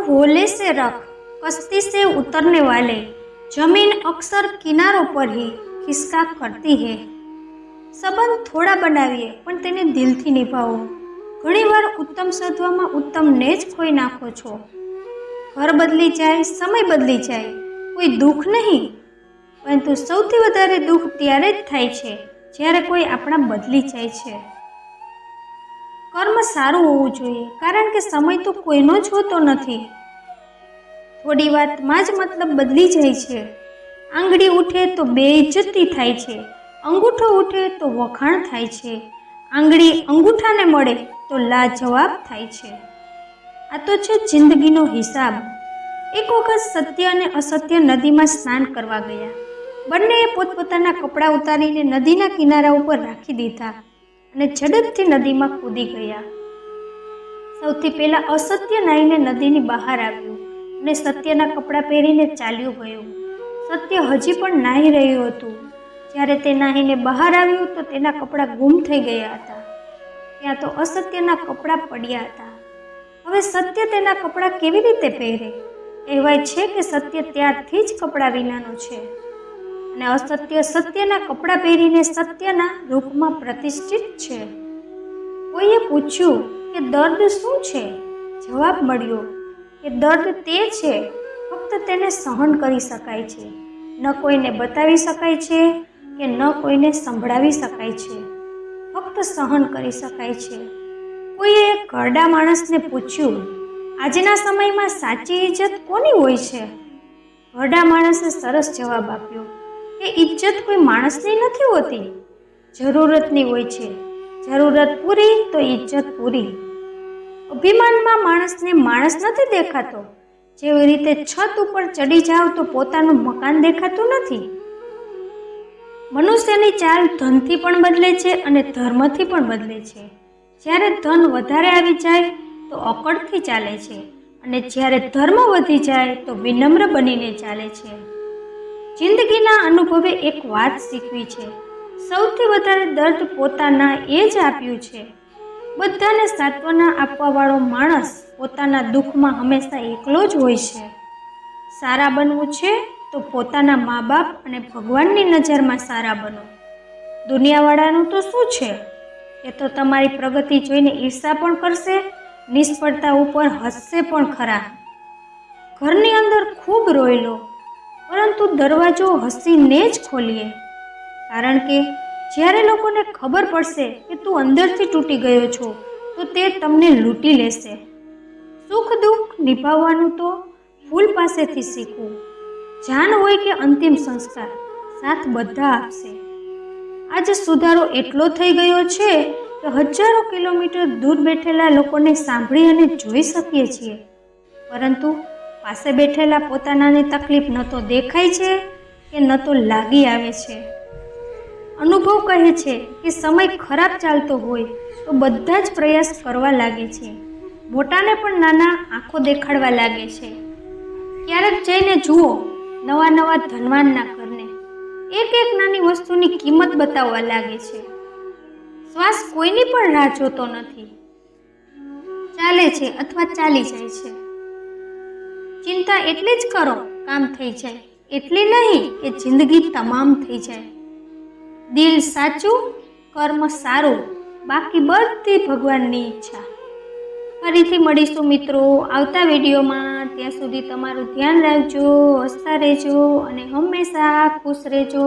भोले से रख कश्ती से उतरने वाले जमीन अक्सर किनारों पर ही खिसका करती है। संबंध थोड़ा बनावीए पण तेने दिलथी निभावो। घणीवार उत्तम शोधवामां उत्तमने ज खोई नाखो छो। घर बदली जाए, समय बदली जाए, कोई दुख नहीं, परंतु सौथी वधारे दुख त्यारे ज थाय छे ज्यारे कोई आपणा बदली जाए छे। कर्म सारू होवुं जोईए, कारण के समय तो कोईनो ज होतो नथी। थोड़ी वातमां ज मतलब बदली जाय छे। आंगળી उठे तो बेइज्जती थाय छे, अंगूठो उठे तो वखाण थाय छे, आंगળી अंगूठाने मळे तो लाजवाब थाय छे। आ तो छे जिंदगीनो हिसाब। एक वखत सत्य अने असत्य नदीमां स्नान करवा गया। બંનેએ પોતપોતાના કપડાં ઉતારીને નદીના કિનારા ઉપર રાખી દીધા અને ઝડપથી નદીમાં કૂદી ગયા। સૌથી પહેલા અસત્ય નાહીને નદીની બહાર આવ્યું અને સત્યના કપડાં પહેરીને ચાલ્યું ગયું। સત્ય હજી પણ નાહી રહ્યું હતું। જ્યારે તે નાહીને બહાર આવ્યું તો તેના કપડાં ગુમ થઈ ગયા હતા। ત્યાં તો અસત્યના કપડાં પડ્યા હતા। હવે સત્ય તેના કપડાં કેવી રીતે પહેરે? કહેવાય છે કે સત્ય ત્યારથી જ કપડાં વિનાનો છે અને અસત્ય સત્યના કપડાં પહેરીને સત્યના રૂપમાં પ્રતિષ્ઠિત છે। કોઈએ પૂછ્યું કે દર્દ શું છે? જવાબ મળ્યો કે દર્દ તે છે, ફક્ત તેને સહન કરી શકાય છે, ન કોઈને બતાવી શકાય છે કે ન કોઈને સંભળાવી શકાય છે, ફક્ત સહન કરી શકાય છે। કોઈએ એક ઘરડા માણસને પૂછ્યું, આજના સમયમાં સાચી ઇજ્જત કોની હોય છે? ઘરડા માણસે સરસ જવાબ આપ્યો કે ઇજ્જત કોઈ માણસની નથી હોતી, જરૂરતની હોય છે। જરૂરત પૂરી તો ઇજ્જત પૂરી। અભિમાનમાં માણસને માણસ નથી દેખાતો। જેવી રીતે છત ઉપર ચડી જાવ તો પોતાનું મકાન દેખાતું નથી। મનુષ્યની ચાલ ધનથી પણ બદલે છે અને ધર્મથી પણ બદલે છે। જ્યારે ધન વધારે આવી જાય તો અકળથી ચાલે છે અને જ્યારે ધર્મ વધી જાય તો વિનમ્ર બનીને ચાલે છે। જિંદગીના અનુભવે એક વાત શીખવી છે, સૌથી વધારે દર્દ પોતાના એ જ આપ્યું છે। બધાને સાંત્વના આપવાવાળો માણસ પોતાના દુઃખમાં હંમેશા એકલો જ હોય છે। સારા બનવું છે તો પોતાના મા બાપ અને ભગવાનની નજરમાં સારા બનો। દુનિયાવાળાનું તો શું છે? એ તો તમારી પ્રગતિ જોઈને ઈર્ષા પણ કરશે, નિષ્ફળતા ઉપર હસશે પણ ખરા। ઘરની અંદર ખૂબ રોઈ લો, પરંતુ દરવાજો હસીને જ ખોલીએ, કારણ કે જ્યારે લોકોને ખબર પડશે કે તું અંદરથી તૂટી ગયો છો તો તે તમને લૂંટી લેશે। સુખ દુઃખ નિભાવવાનું તો ફૂલ પાસેથી શીખવું। જાન હોય કે અંતિમ સંસ્કાર, સાથ બધા આપશે। આજે સુધારો એટલો થઈ ગયો છે કે હજારો કિલોમીટર દૂર બેઠેલા લોકોને સાંભળી અને જોઈ શકીએ છીએ, પરંતુ પાસે બેઠેલા પોતાનાની તકલીફ ન તો દેખાય છે કે ન તો લાગી આવે છે। અનુભવ કહે છે કે સમય ખરાબ ચાલતો હોય તો બધા જ પ્રયાસ કરવા લાગે છે, મોટાને પણ નાના આંખો દેખાડવા લાગે છે। ક્યારેક જઈને જુઓ નવા નવા ધનવાનના ઘરને, એક એક નાની વસ્તુની કિંમત બતાવવા લાગે છે। શ્વાસ કોઈની પણ રાહ જોતો નથી, ચાલે છે અથવા ચાલી જાય છે। ચિંતા એટલી જ કરો કામ થઈ જાય, એટલી નહીં કે જિંદગી તમામ થઈ જાય। દિલ સાચું, કર્મ સારું, બાકી બધી ભગવાનની ઈચ્છા। ફરીથી મળીશું મિત્રો આવતા વિડીયોમાં। ત્યાં સુધી તમારું ધ્યાન રાખજો, હસતા રહેજો અને હંમેશા ખુશ રહેજો।